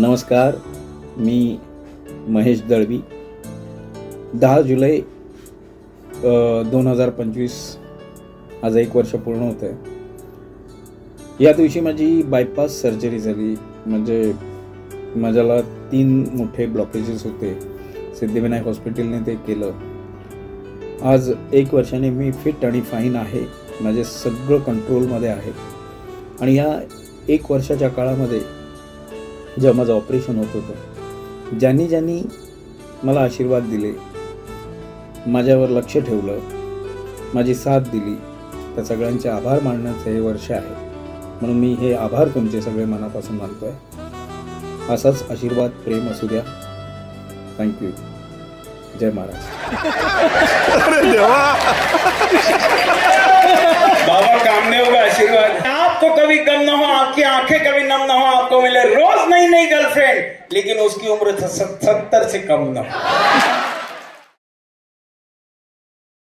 नमस्कार, मी महेश दळवी. 10 जुलै 2025 आज 1 वर्ष पूर्ण होतं आहे. या दिवशी माझी बायपास सर्जरी झाली. म्हणजे माझ्याला 3 मोठे ब्लॉकेजेस होते. सिद्धिविनायक हॉस्पिटलने ते केलं. आज 1 वर्षाने मी फिट आणि फाईन आहे. माझे सगळं कंट्रोलमध्ये आहे. आणि या 1 वर्षाच्या काळामध्ये जेव्हा माझं ऑपरेशन होत होतं, ज्यांनी मला आशीर्वाद दिले, माझ्यावर लक्ष ठेवलं, माझी साथ दिली, त्या सगळ्यांचे आभार मानण्याचं हे वर्ष आहे. म्हणून मी हे आभार तुमचे सगळे मनापासून मानतोय. असाच आशीर्वाद, प्रेम असू द्या. थँक्यू. जय महाराज. अरे देवा, बाबा कामदेव का आशीर्वाद. आपको कभी गम ना हो, आपकी आंखें कभी नम ना हो, आपको मिले रोज नई नई गर्लफ्रेंड, लेकिन उसकी उम्र 70 से कम ना हो.